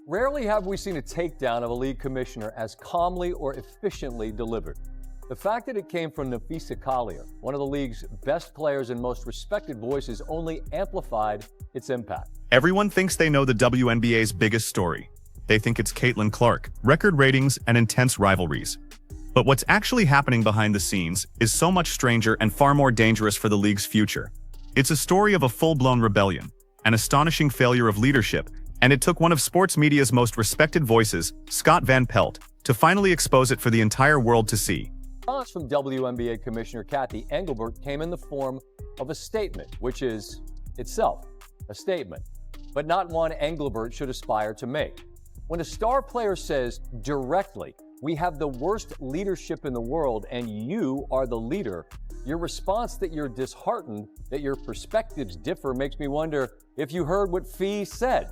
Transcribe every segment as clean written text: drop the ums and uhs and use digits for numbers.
Rarely have we seen a takedown of a league commissioner as calmly or efficiently delivered. The fact that it came from Nafisa Collier, one of the league's best players and most respected voices, only amplified its impact. Everyone thinks they know the WNBA's biggest story. They think it's Caitlin Clark, record ratings, and intense rivalries. But what's actually happening behind the scenes is so much stranger and far more dangerous for the league's future. It's a story of a full-blown rebellion, an astonishing failure of leadership, and it took one of sports media's most respected voices, Scott Van Pelt, to finally expose it for the entire world to see. The response from WNBA Commissioner Cathy Engelbert came in the form of a statement, which is itself a statement, but not one Engelbert should aspire to make. When a star player says directly, "We have the worst leadership in the world and you are the leader," your response that you're disheartened, that your perspectives differ, makes me wonder if you heard what Fee said.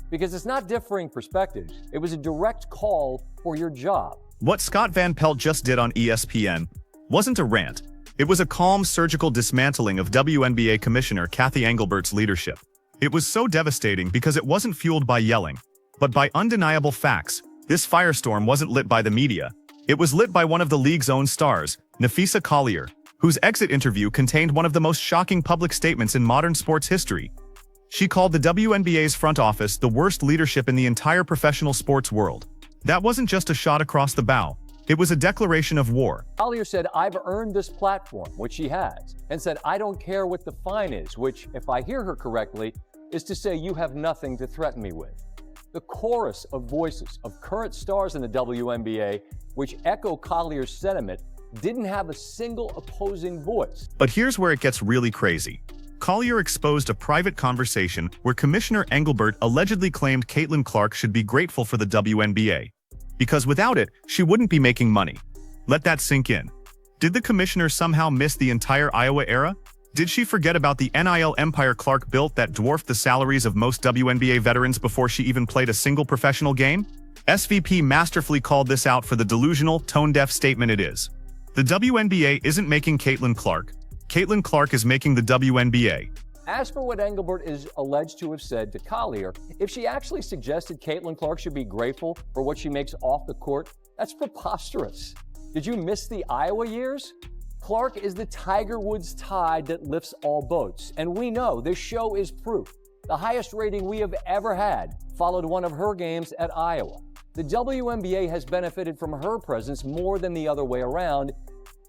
Because it's not differing perspectives, it was a direct call for your job. What Scott Van Pelt just did on ESPN wasn't a rant. It was a calm, surgical dismantling of WNBA Commissioner Cathy Engelbert's leadership. It was so devastating because it wasn't fueled by yelling, but by undeniable facts. This firestorm wasn't lit by the media. It was lit by one of the league's own stars, Nafisa Collier, whose exit interview contained one of the most shocking public statements in modern sports history. She called the WNBA's front office the worst leadership in the entire professional sports world. That wasn't just a shot across the bow. It was a declaration of war. Collier said, "I've earned this platform," which she has, and said, "I don't care what the fine is," which, if I hear her correctly, is to say you have nothing to threaten me with. The chorus of voices of current stars in the WNBA, which echo Collier's sentiment, didn't have a single opposing voice. But here's where it gets really crazy. Collier exposed a private conversation where Commissioner Engelbert allegedly claimed Caitlin Clark should be grateful for the WNBA, because without it, she wouldn't be making money. Let that sink in. Did the commissioner somehow miss the entire Iowa era? Did she forget about the NIL empire Clark built that dwarfed the salaries of most WNBA veterans before she even played a single professional game? SVP masterfully called this out for the delusional, tone-deaf statement it is. The WNBA isn't making Caitlin Clark. Caitlin Clark is making the WNBA. As for what Engelbert is alleged to have said to Collier, if she actually suggested Caitlin Clark should be grateful for what she makes off the court, that's preposterous. Did you miss the Iowa years? Clark is the Tiger Woods tide that lifts all boats, and we know this show is proof. The highest rating we have ever had followed one of her games at Iowa. The WNBA has benefited from her presence more than the other way around,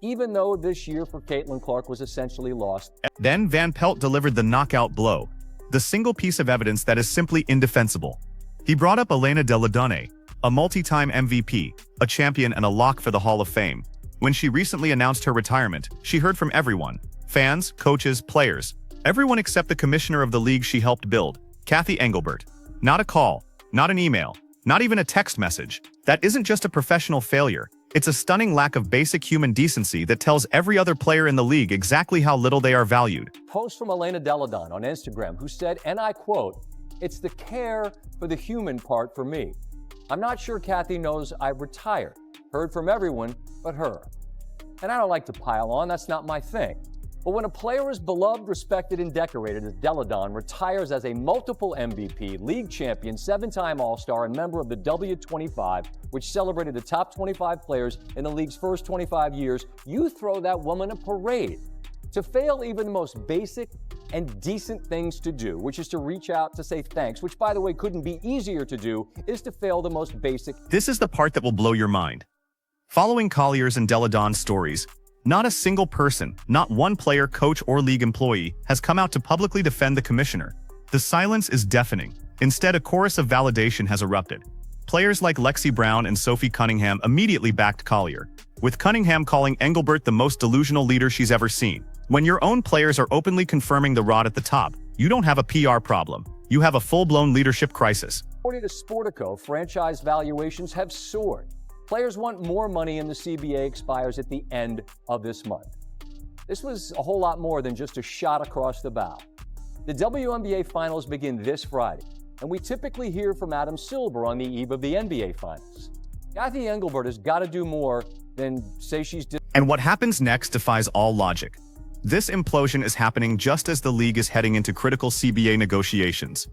even though this year for Caitlin Clark was essentially lost. Then Van Pelt delivered the knockout blow, the single piece of evidence that is simply indefensible. He brought up Elena Delle Donne, a multi-time MVP, a champion and a lock for the Hall of Fame. When she recently announced her retirement, she heard from everyone, fans, coaches, players, everyone except the commissioner of the league she helped build, Cathy Engelbert. Not a call, not an email, not even a text message. That isn't just a professional failure. It's a stunning lack of basic human decency that tells every other player in the league exactly how little they are valued. Post from Elena Delle Donne on Instagram, who said, and I quote, "It's the care for the human part for me. I'm not sure Cathy knows I've retired. Heard from everyone but her." And I don't like to pile on, that's not my thing. But when a player is beloved, respected, and decorated as Delle Donne retires as a multiple MVP, league champion, 7-time All-Star, and member of the W25, which celebrated the top 25 players in the league's first 25 years, you throw that woman a parade. To fail even the most basic and decent things to do, which is to reach out to say thanks, which by the way couldn't be easier to do, is to fail the most basic. This is the part that will blow your mind. Following Collier's and Delle Donne's stories, not a single person, not one player, coach, or league employee has come out to publicly defend the commissioner. The silence is deafening. Instead, a chorus of validation has erupted. Players like Lexi Brown and Sophie Cunningham immediately backed Collier, with Cunningham calling Engelbert the most delusional leader she's ever seen. When your own players are openly confirming the rod at the top, you don't have a PR problem. You have a full-blown leadership crisis. According to Sportico, franchise valuations have soared. Players want more money and the CBA expires at the end of this month. This was a whole lot more than just a shot across the bow. The WNBA Finals begin this Friday, and we typically hear from Adam Silver on the eve of the NBA Finals. Cathy Engelbert has got to do more than say she's... And what happens next defies all logic. This implosion is happening just as the league is heading into critical CBA negotiations.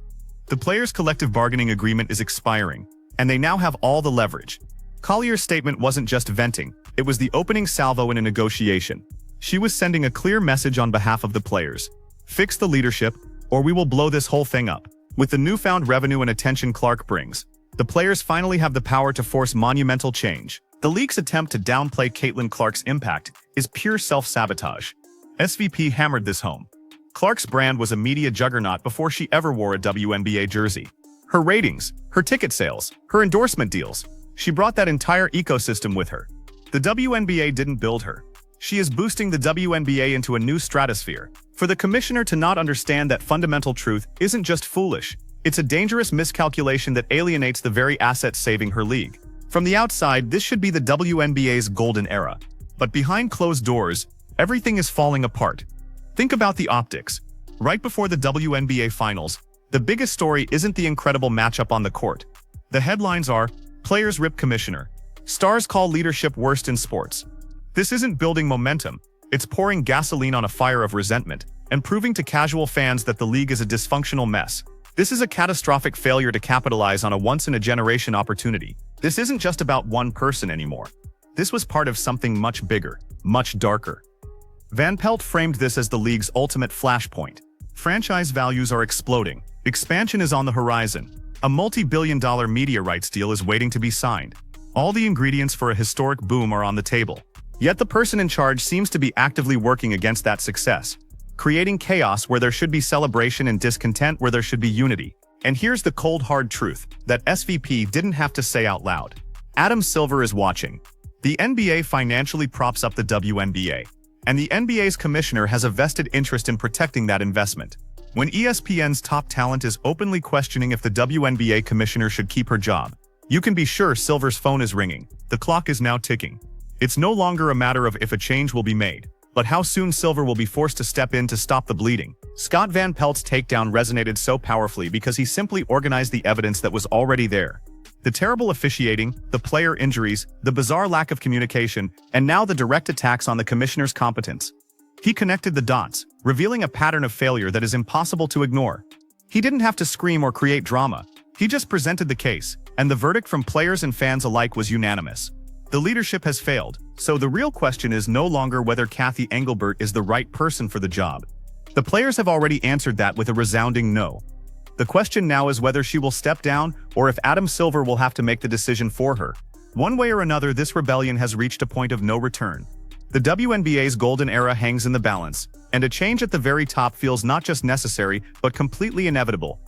The players' collective bargaining agreement is expiring, and they now have all the leverage. Collier's statement wasn't just venting, it was the opening salvo in a negotiation. She was sending a clear message on behalf of the players. Fix the leadership, or we will blow this whole thing up. With the newfound revenue and attention Clark brings, the players finally have the power to force monumental change. The league's attempt to downplay Caitlin Clark's impact is pure self-sabotage. SVP hammered this home. Clark's brand was a media juggernaut before she ever wore a WNBA jersey. Her ratings, her ticket sales, her endorsement deals, she brought that entire ecosystem with her. The WNBA didn't build her. She is boosting the WNBA into a new stratosphere. For the commissioner to not understand that fundamental truth isn't just foolish, it's a dangerous miscalculation that alienates the very assets saving her league. From the outside, this should be the WNBA's golden era. But behind closed doors, everything is falling apart. Think about the optics. Right before the WNBA Finals, the biggest story isn't the incredible matchup on the court. The headlines are, Players rip commissioner. Stars call leadership worst in sports. This isn't building momentum, it's pouring gasoline on a fire of resentment, and proving to casual fans that the league is a dysfunctional mess. This is a catastrophic failure to capitalize on a once-in-a-generation opportunity. This isn't just about one person anymore. This was part of something much bigger, much darker. Van Pelt framed this as the league's ultimate flashpoint. Franchise values are exploding. Expansion is on the horizon. A multi-billion-dollar media rights deal is waiting to be signed. All the ingredients for a historic boom are on the table. Yet the person in charge seems to be actively working against that success, creating chaos where there should be celebration and discontent where there should be unity. And here's the cold hard truth that SVP didn't have to say out loud. Adam Silver is watching. The NBA financially props up the WNBA, and the NBA's commissioner has a vested interest in protecting that investment. When ESPN's top talent is openly questioning if the WNBA commissioner should keep her job, you can be sure Silver's phone is ringing. The clock is now ticking. It's no longer a matter of if a change will be made, but how soon Silver will be forced to step in to stop the bleeding. Scott Van Pelt's takedown resonated so powerfully because he simply organized the evidence that was already there. The terrible officiating, the player injuries, the bizarre lack of communication, and now the direct attacks on the commissioner's competence. He connected the dots, revealing a pattern of failure that is impossible to ignore. He didn't have to scream or create drama. He just presented the case, and the verdict from players and fans alike was unanimous. The leadership has failed, so the real question is no longer whether Cathy Engelbert is the right person for the job. The players have already answered that with a resounding no. The question now is whether she will step down or if Adam Silver will have to make the decision for her. One way or another, this rebellion has reached a point of no return. The WNBA's golden era hangs in the balance, and a change at the very top feels not just necessary, but completely inevitable.